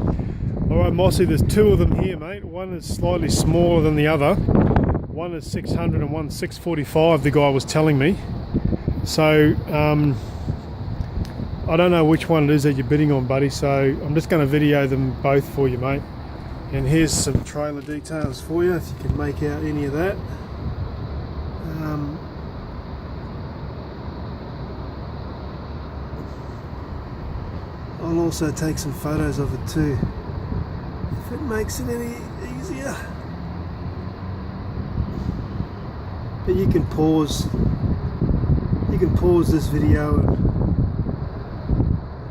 Alright Mossy, there's two of them here mate. One is slightly smaller than the other. One is 600 and one's 645, the guy was telling me. So I don't know which one it is that you're bidding on, buddy, so I'm just going to video them both for you, mate. And here's some trailer details for you, if you can make out any of that. I'll also take some photos of it too, if it makes it any easier. But you can pause this video and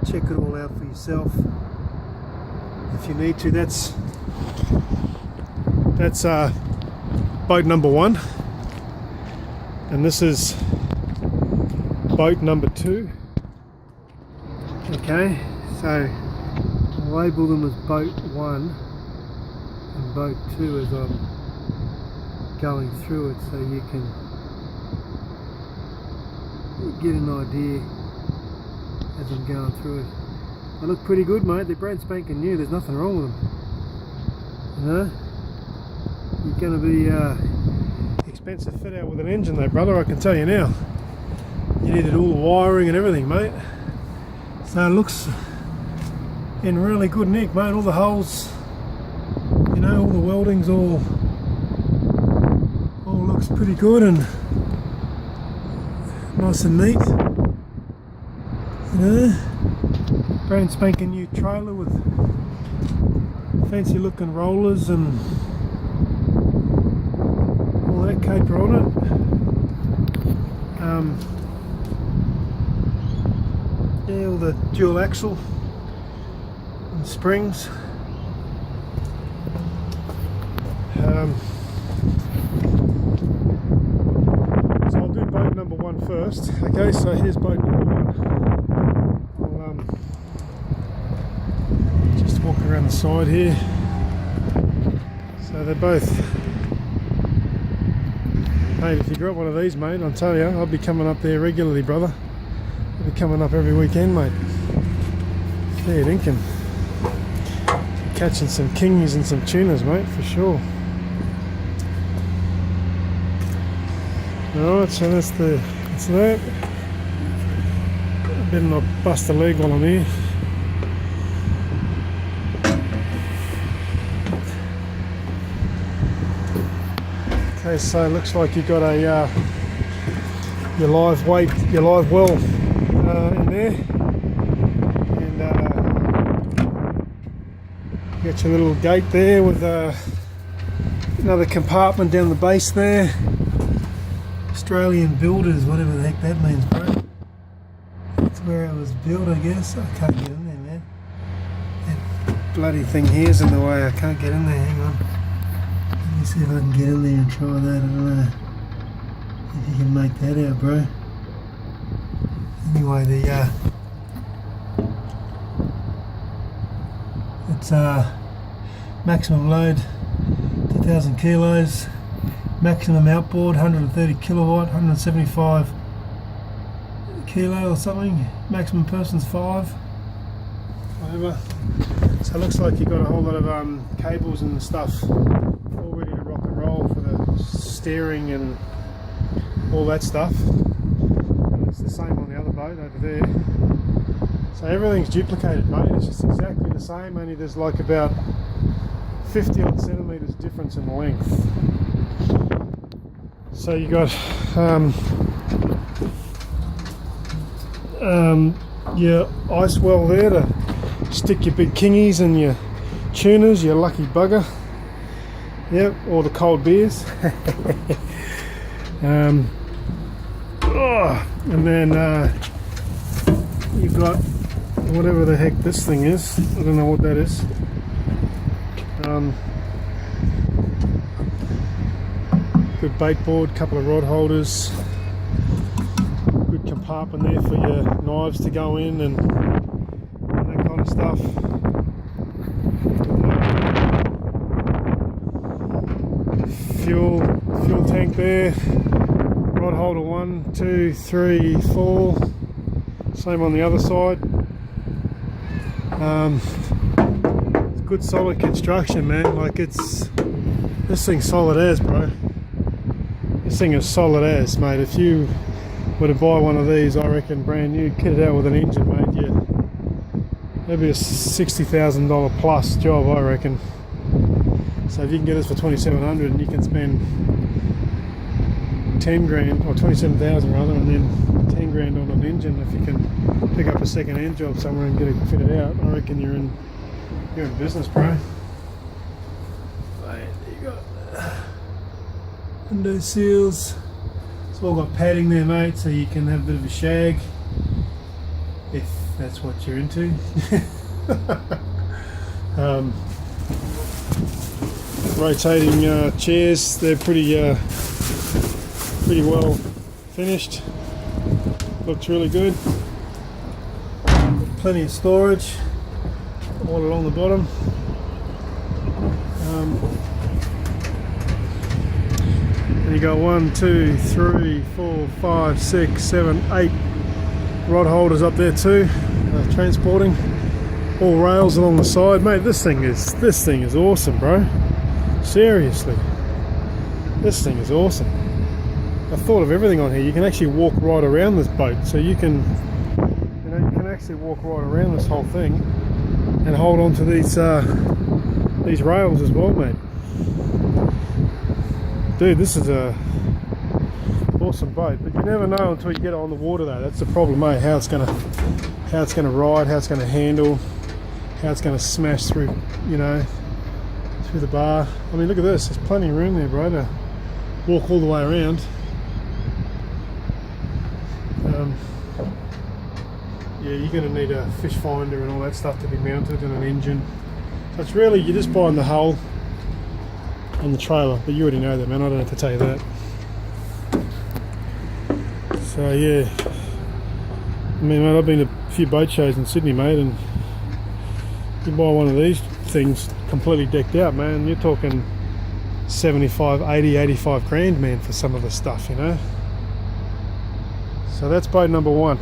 check it all out for yourself if you need to. That's boat number one, and this is boat number two. Okay, so I'll label them as boat one and boat two as I'm going through it, so you can get an idea as I'm going through it. They look pretty good, mate. They're brand spanking new. There's nothing wrong with them. You know, you're going to be expensive fit out with an engine, though, brother. I can tell you now. You needed all the wiring and everything, mate. So it looks in really good nick, mate. All the holes, you know, all the weldings, all looks pretty good and nice and neat. You know, brand spanking new trailer with fancy looking rollers and all that caper on it. Yeah, all the dual axle and springs. So I'll do boat number one first. Okay, so here's boat number one. I'll just walk around the side here. So they're both, mate, if you got one of these, mate, I'll tell you, I'll be coming up there regularly, brother. I'll be coming up every weekend, mate. Fair dinkum. Catching some kingies and some tunas, mate, for sure. Alright, so that's that. Better not bust a leg while I'm here. Okay, so it looks like you've got a your live weight, your live well in there, and you got your little gate there with another compartment down the base there. Australian builders, whatever the heck that means, bro. That's where it was built, I guess. I can't get in there, man. That bloody thing here's in the way. I can't get in there. Hang on. Let me see if I can get in there and try that. I don't know if you can make that out, bro. Anyway, it's maximum load 2,000 kilos. Maximum outboard 130 kilowatt, 175 kilo or something. Maximum person's 5, whatever. So it looks like you've got a whole lot of cables and stuff all ready to rock and roll for the steering and all that stuff. And it's the same on the other boat over there. So everything's duplicated, mate. It's just exactly the same, only there's like about 50 odd centimetres difference in length. So you got your ice well there to stick your big kingies and your tunas, your lucky bugger. Yep, or the cold beers. And then you've got whatever the heck this thing is. I don't know what that is. Good bait board, couple of rod holders, good compartment there for your knives to go in and that kind of stuff. Fuel tank there, rod holder 1, 2, 3, 4, same on the other side. good solid construction, man. Like this thing's solid as, bro. This thing is solid as, mate. If you were to buy one of these, I reckon brand new, kitted out with an engine, mate, yeah, that'd be a $60,000 plus job, I reckon. So if you can get this for 2,700 and you can spend 10 grand, or 27,000 rather, and then 10 grand on an engine, if you can pick up a second-hand job somewhere and get it fitted out, I reckon you're in business, bro. Right, you got window seals. It's all got padding there, mate, so you can have a bit of a shag if that's what you're into. Rotating chairs, they're pretty well finished. Looks really good. Plenty of storage all along the bottom. And you got 1, 2, 3, 4, 5, 6, 7, 8 rod holders up there too, transporting. All rails along the side, mate. This thing is awesome, bro. Seriously, this thing is awesome. I thought of everything on here. You can actually walk right around this boat, so you can actually walk right around this whole thing and hold on to these rails as well, mate. Dude, this is a awesome boat, but you never know until you get it on the water, though. That's the problem, mate. How it's gonna ride, how it's gonna handle, how it's gonna smash through, through the bar. I mean, look at this. There's plenty of room there, bro, to walk all the way around. Yeah, you're gonna need a fish finder and all that stuff to be mounted, and an engine. So it's really, you're just buying the hull and the trailer, but you already know that, man. I don't have to tell you that. So yeah, I mean, mate, I've been to a few boat shows in Sydney, mate, and you buy one of these things completely decked out, man, you're talking 75, 80, 85 grand, man, for some of the stuff, So that's boat number 1.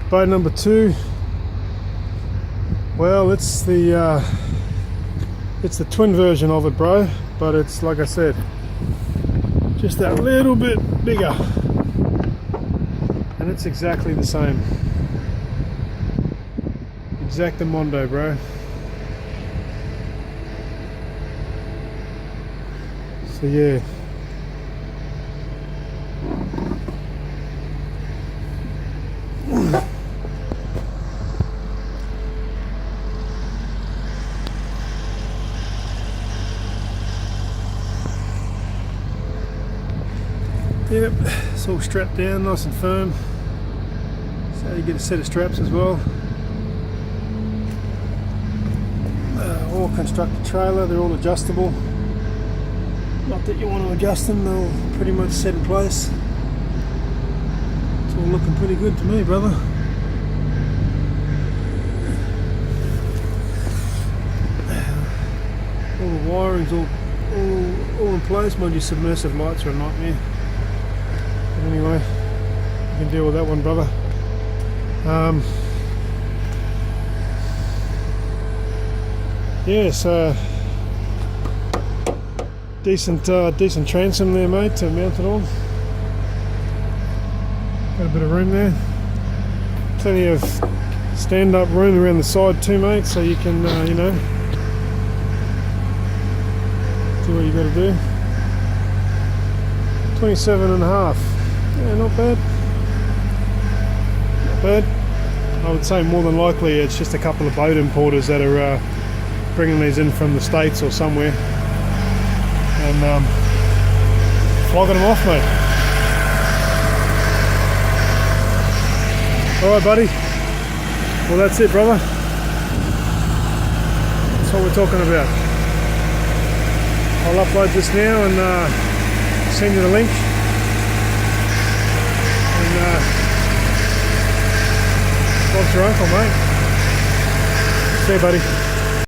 Boat number 2, well, it's the twin version of it, bro, but it's, like I said, just that little bit bigger, and it's exactly the same. Exactamundo, bro. So yeah, yep, it's all strapped down nice and firm, so you get a set of straps as well. All constructed trailer, they're all adjustable. Not that you want to adjust them, they'll pretty much set in place. It's all looking pretty good to me, brother. All the wiring's all in place. Mind you, submersive lights are a nightmare. But anyway, you can deal with that one, brother. Yeah, so decent transom there, mate, to mount it on. Got a bit of room there. Plenty of stand-up room around the side too, mate, so you can, do what you got to do. 27.5. Yeah, not bad. Not bad. I would say more than likely it's just a couple of boat importers that are bringing these in from the States or somewhere and flogging them off, mate. Alright, buddy. Well, that's it, brother. That's what we're talking about. I'll upload this now and send you the link. And Bob's your uncle, mate. See you, buddy.